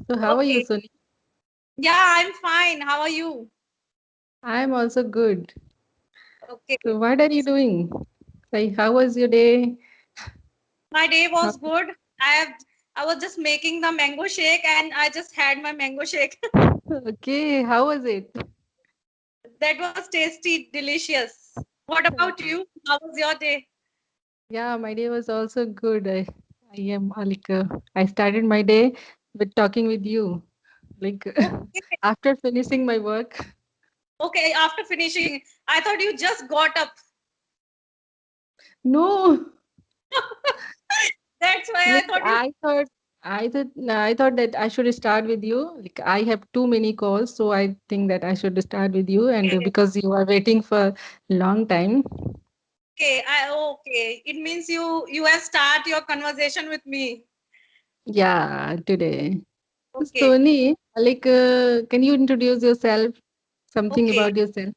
So how are you, Okay. Soni? Yeah, I'm fine. How are you? I'm also good. Okay. So what are you doing? Like, how was your day? My day How, was good. I have I was just making the mango shake and I just had my mango shake. okay, how was it? That was tasty, delicious. What about Okay. you? How was your day? Yeah, my day was also good. I am I started my day with talking with you. Like Okay. after finishing my work. Okay, after finishing, I thought you just got up. No, That's why I like thought you. I thought that I should start with you. Like I have too many calls, so I think that I should start with you. And Okay. because you are waiting for long time. Okay. It means you have start your conversation with me. Yeah, today. Okay. Sony, can you introduce yourself? Something Okay. about yourself?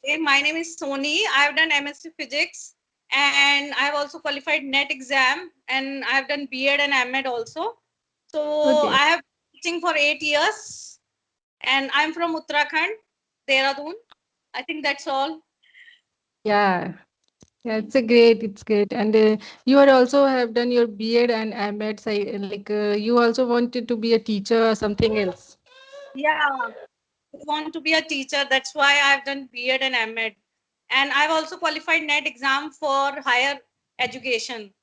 Hey, my name is Sony. I've done MSc Physics and I've also qualified NET exam and I've done B.Ed and M.Ed also. So Okay. I have been teaching for 8 years and I'm from Uttarakhand, Dehradun. I think that's all. Yeah. Yeah, it's great. And you are also have done your B.Ed and M.Ed. You also wanted to be a teacher or something else. Yeah, I want to be a teacher. That's why I've done B.Ed and M.Ed. And I've also qualified NET exam for higher education.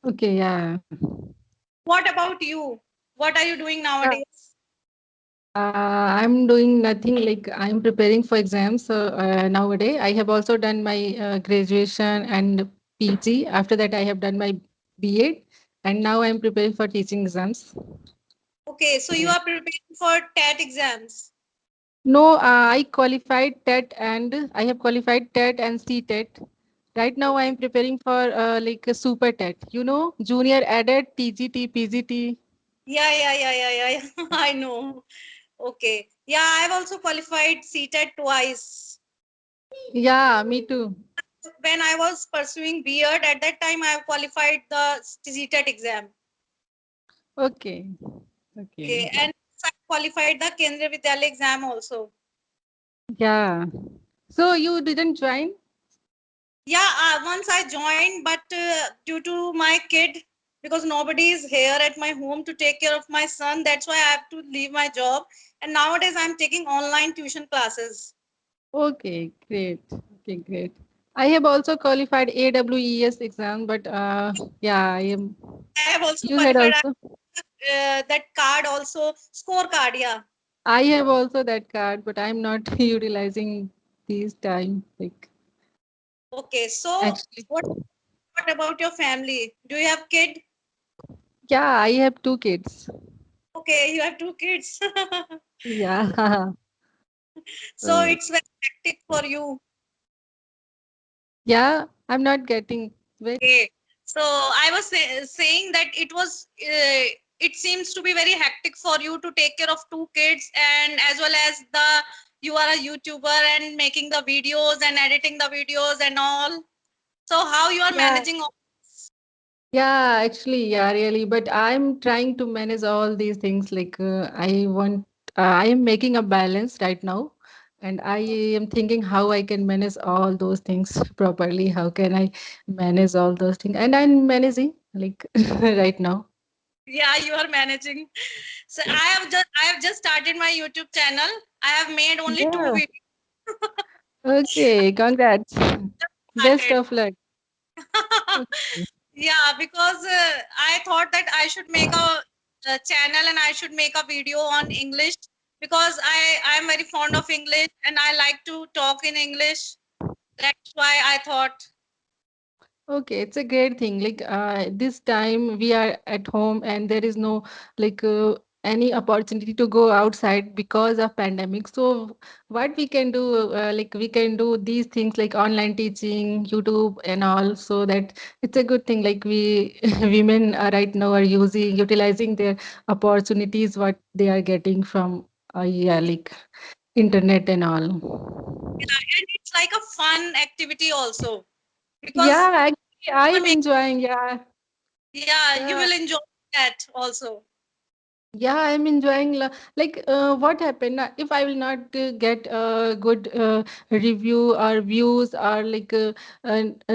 Okay, yeah. What about you? What are you doing Yeah. nowadays? I'm doing nothing like I'm preparing for exams. So nowadays, I have also done my graduation and PG. After that, I have done my B.Ed, and now I'm preparing for teaching exams. Okay, so you Yeah. are preparing for TET exams. No, I qualified TET and I have qualified TET and CTET. Right now, I am preparing for like a super TET. You know, junior added TGT, PGT. Yeah. I know. Okay. Yeah, I've also qualified CTET twice. Yeah, me too. When I was pursuing B.Ed, at that time I have qualified the CTET exam. Okay, Okay. okay. And I qualified the Kendriya Vidyalaya exam also. Yeah. So you didn't join? Yeah, once I joined, but due to my kid, because nobody is here at my home to take care of my son, that's why I have to leave my job. And nowadays I'm taking online tuition classes. Okay, great. Okay, great. I have also qualified AWES exam, but yeah, I am. I have also You had qualified also. that card also, scorecard. Yeah. I have also that card, but I'm not utilizing these time. Like Okay. So actually, what about your family? Do you have kid? yeah, I have two kids. Okay, you have two kids. Yeah. So So it's very hectic for you. yeah, I'm not getting very. Okay. So I was saying that it seems to be very hectic for you to take care of two kids and as well as you are a YouTuber and making the videos and editing the videos and all. So how you are Yeah, managing all this? yeah, actually, yeah, really. But I'm trying to manage all these things. I am making a balance right now. And I am thinking how I can manage all those things properly. How can I manage all those things? And I'm managing like right now. Yeah, you are managing. So I have just started my YouTube channel. I have made only two Yeah. videos. Okay. Congrats. Just Best started. of luck. Okay. Yeah, because I thought that I should make a channel and I should make a video on English because I am very fond of English and I like to talk in English. That's why I thought. Okay, it's a great thing. This time we are at home and there is no like any opportunity to go outside because of pandemic. So what we can do, we can do these things like online teaching, YouTube and all. So that it's a good thing. Like we women are right now are using utilizing their opportunities what they are getting from internet and all. Yeah, and it's like a fun activity also because Yeah, actually I you are am making, enjoying. Yeah. yeah, you Yeah. will enjoy that also. Yeah, I'm enjoying like what happened if I will not get a good review or views or like a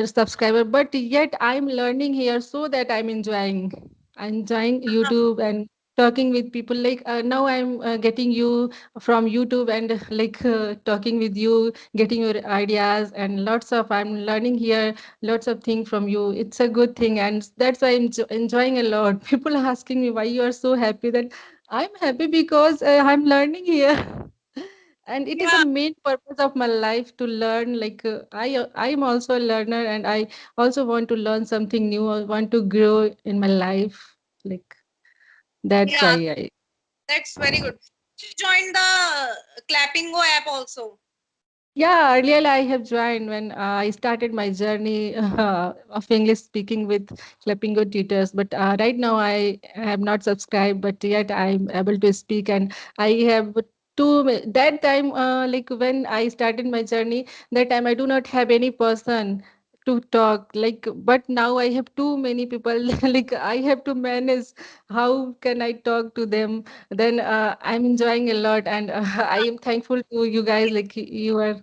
subscriber, but yet I'm learning here so that I'm enjoying YouTube and talking with people. Like now I'm getting you from YouTube and like talking with you, getting your ideas and lots of I'm learning here lots of things from you. It's a good thing, and that's why I'm enjoying a lot. People are asking me why you are so happy. That I'm happy because I'm learning here. And it is the Yeah, main purpose of my life to learn. Like I am also a learner, and I also want to learn something new. I want to grow in my life. Like that's why yeah, I. that's very good. You joined the Clappingo app also. Yeah, earlier I have joined when I started my journey of English speaking with Flamingo tutors. But right now I have not subscribed, but yet I'm able to speak, and I have that time like when I started my journey, that time I do not have any person to talk like, but now I have too many people. Like I have to manage how can I talk to them. Then I'm enjoying a lot, and I am thankful to you guys. Like you are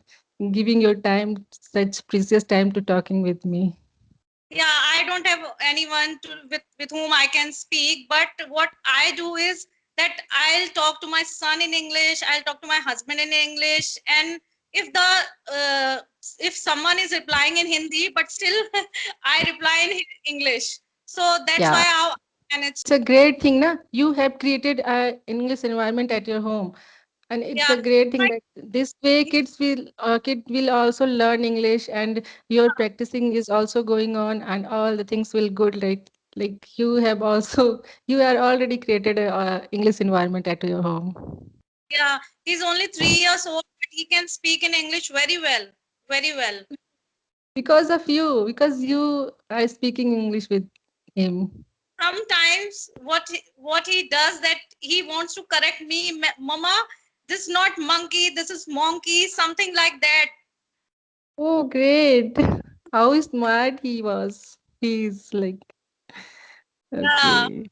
giving your time, such precious time to talking with me. Yeah, I don't have anyone with whom I can speak, but what I do is that I'll talk to my son in English, I'll talk to my husband in English, and if the uh, if someone is replying in Hindi, but still I reply in English. So that's Yeah, why how I manage. it's a great thing, na? You have created a English environment at your home, and it's Yeah, a great thing my, that this way kid will also learn English, and your practicing is also going on, and all the things will good. Like you have also you are already created a English environment at your home yeah, he's only 3 years old, but he can speak in English very well, very well. because of you, because you are speaking English with him. Sometimes what he does that he wants to correct me, mama, this is not monkey, this is monkey, something like that. Oh, great. How smart he was. He's like, Yeah, okay.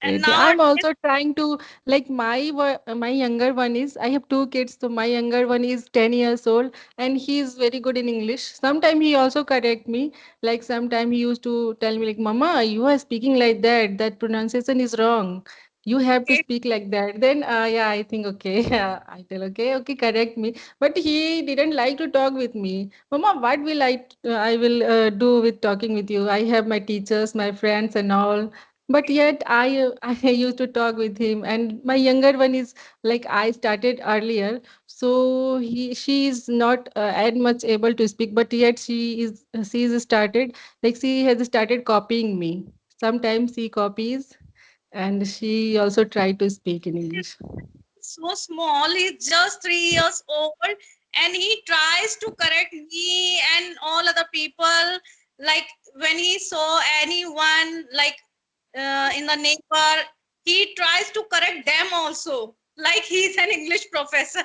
and Great. now I'm also trying to like my younger one is I have two kids, so my younger one is 10 years old and he is very good in English. Sometimes he also correct me. Like sometimes he used to tell me like, Mama, you are speaking like that. That pronunciation is wrong. You have to okay, speak like that. Then yeah, I think okay. Yeah, I tell okay, okay, correct me. But he didn't like to talk with me. Mama, what will I will do with talking with you? I have my teachers, my friends, and all, but yet I used to talk with him. And my younger one is like I started earlier, so she is not as much able to speak, but yet she is started like she has started copying me. Sometimes she copies, and she also tried to speak in English. so small, he's just 3 years old, and he tries to correct me and all other people, like when he saw anyone like in the neighbor, he tries to correct them also, like he's an English professor.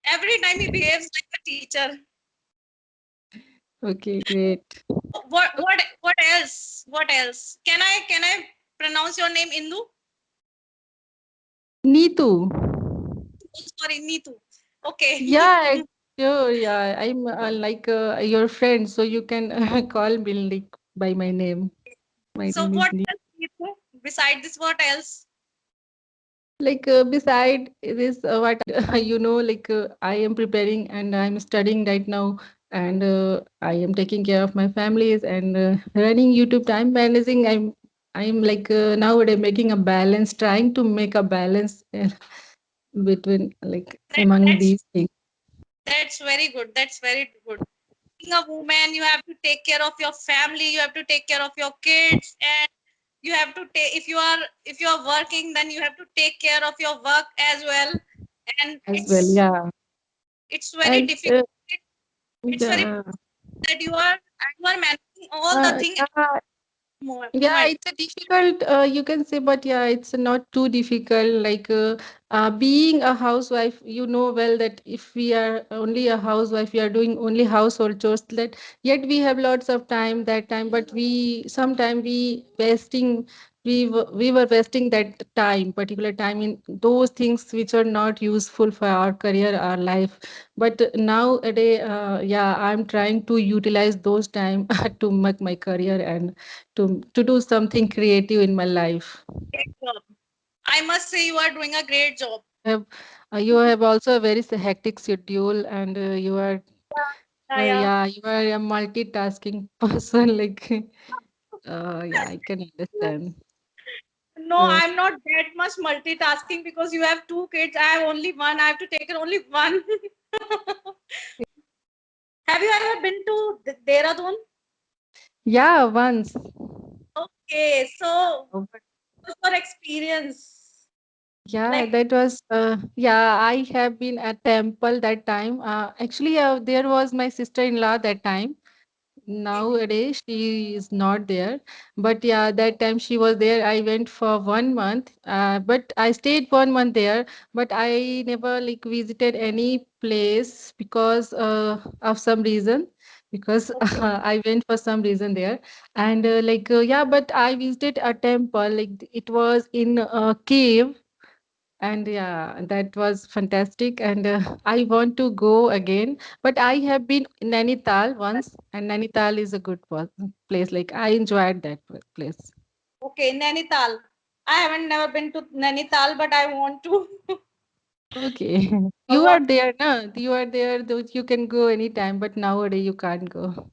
Every time he behaves like a teacher. Okay, great. What else? What else? Can I pronounce your name Indu? Neetu. Oh, sorry, Neetu. Okay. Yeah, sure. Yeah, I'm like your friend, so you can call me like by my name. My So name is what Neetu. else, Neetu? Beside this, what else? Like beside this, what like I am preparing and I'm studying right now, and I am taking care of my families and running YouTube time managing. I'm like nowadays making a balance, trying to make a balance between like That among that's these things that's very good. That's very good. Being a woman, you have to take care of your family. You have to take care of your kids, and you have to take if you are working, then you have to take care of your work as well. And as well. Yeah, it's very and difficult. It's very yeah. that you are managing all the thing at Yeah, the yeah, moment. it's a difficult, you can say, but yeah, it's not too difficult. Like being a housewife, you know well that if we are only a housewife, we are doing only household chores. That yet we have lots of time that time, but we sometimes we wasting. we were wasting that time, particular time in those things which are not useful for our career, our life. But nowadays, yeah, I'm trying to utilize those time to make my career and to do something creative in my life. Great job. I must say you are doing a great job. Have, you have also a very hectic schedule, and Yeah, yeah. yeah, you are a multitasking person. Like, yeah, I can understand. No, So, I'm not that much multitasking because you have two kids. I have only one. I have to take care only one. Have you ever been to Dehradun? yeah, once. Okay, so Oh, but what's your experience? yeah, Like, that was, yeah, I have been at temple that time. Actually, there was my sister-in-law that time. Nowadays, she is not there. But yeah, that time she was there. I went for 1 month. But I stayed 1 month there. But I never like visited any place because of some reason. Because okay, I went for some reason there. And yeah, but I visited a temple. Like it was in a cave, and yeah, that was fantastic. And I want to go again. But I have been in Nainital once, and Nainital is a good place. Like I enjoyed that place. okay, Nainital. I haven't never been to Nainital, but I want to. Okay. I You are want, there, no? You are there, though you can go anytime, but nowadays you can't go.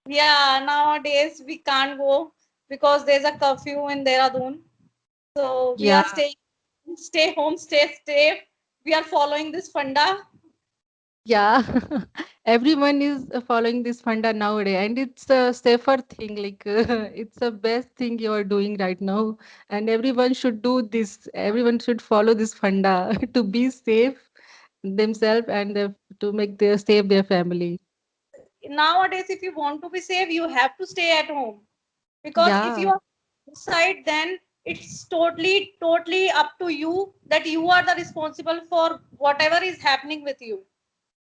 yeah, nowadays we can't go because there's a curfew in Dehradun. So we Yeah. are staying, stay home, stay safe. We are following this funda. Yeah, everyone is following this funda nowadays, and it's a safer thing. Like it's the best thing you are doing right now, and everyone should do this. Everyone should follow this funda to be safe themselves and to make their save their family. Nowadays, if you want to be safe, you have to stay at home because if you Yeah, are outside, then it's totally up to you that you are the responsible for whatever is happening with you.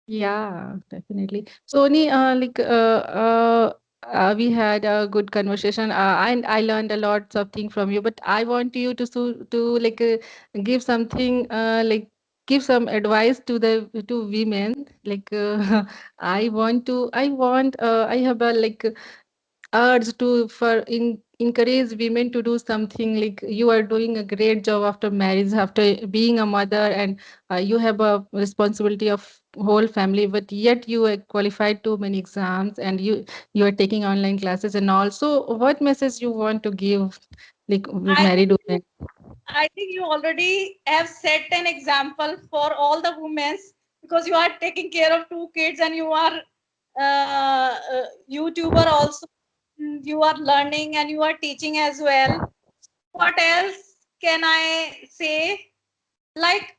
yeah, definitely. So, Ni, we had a good conversation, and I learned a lot of things from you. But I want you to give something, give some advice to the to women. Like, I have a urge to encourage women to do something. Like you are doing a great job after marriage, after being a mother, and you have a responsibility of whole family, but yet you are qualified to many exams, and you are taking online classes. And also, what message you want to give like I married think women? I think you already have set an example for all the women because you are taking care of two kids and you are YouTuber also. You are learning and you are teaching as well. What else can I say? Like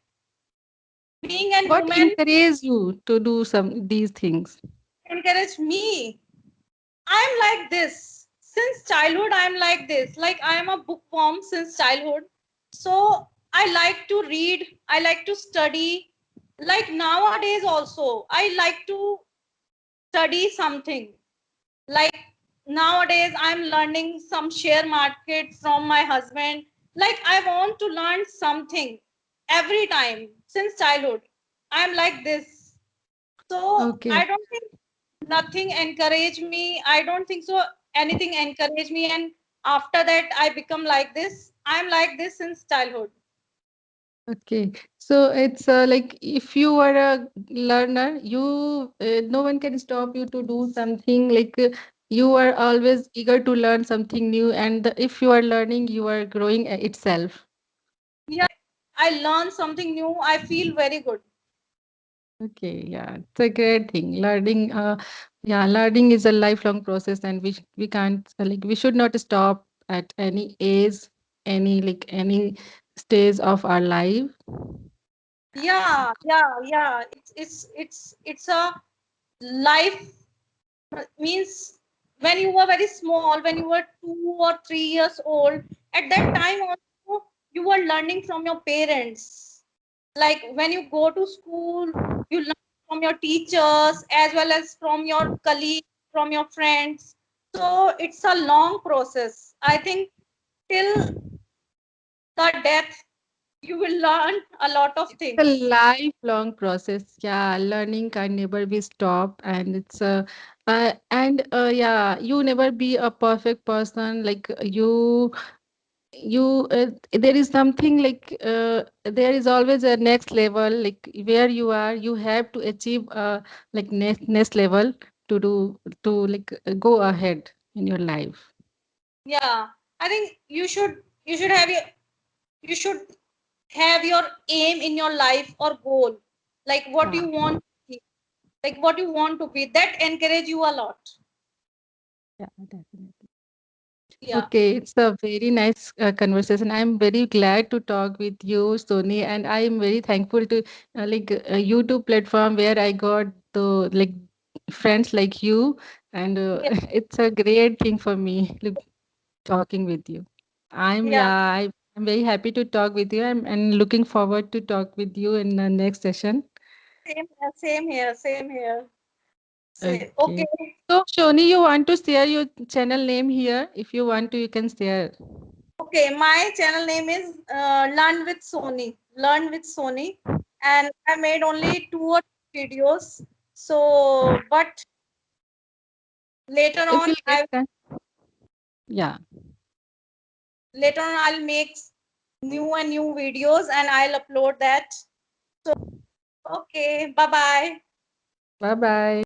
being a What woman encourages you to do some these things? encourage me. I'm like this since childhood. I'm like this. Like I am a bookworm since childhood. So I like to read. I like to study. Like nowadays also, I like to study something. Like nowadays, I'm learning some share market from my husband. Like I want to learn something every time since childhood. I'm like this. So Okay. I don't think nothing encouraged me. I don't think so. Anything encouraged me, and after that, I become like this. I'm like this since childhood. Okay, so it's like if you are a learner, no one can stop you to do something. Like you are always eager to learn something new, and if you are learning, you are growing itself. Yeah, I learn something new. I feel very good. Okay, yeah, it's a great thing. Learning, yeah, learning is a lifelong process, and we can't we should not stop at any age, any stage of our life. Yeah. It's a life means when you were very small, when you were 2 or 3 years old, at that time also you were learning from your parents. Like when you go to school, you learn from your teachers as well as from your colleagues, from your friends. So it's a long process. I think till the death, you will learn a lot of It's a things. lifelong process. Yeah, learning can never be stopped, and it's a and yeah, you never be a perfect person. Like you there is something like there is always a next level. Like where you are, you have to achieve like next level to do to like go ahead in your life. Yeah, I think you should have your aim in your life or goal, like what Yeah. you want to be, like what you want to be. That encourage you a lot. Yeah, definitely. Yeah, Okay, it's a very nice conversation. I'm very glad to talk with you, Sony, and I am very thankful to like a YouTube platform where I got the like friends like you, and yeah, it's a great thing for me like, talking with you. yeah. I'm very happy to talk with you. And looking forward to talk with you in the next session. Same here, same here. Say Okay. okay. So, Shoni, you want to share your channel name here? If you want to, you can share. Okay, my channel name is Learn with Sony. Learn with Sony, and I made only 2 or 3 videos. So, but later If on, you'll get time. Yeah. later on I'll make new and new videos and I'll upload that. Okay, bye bye. Bye bye.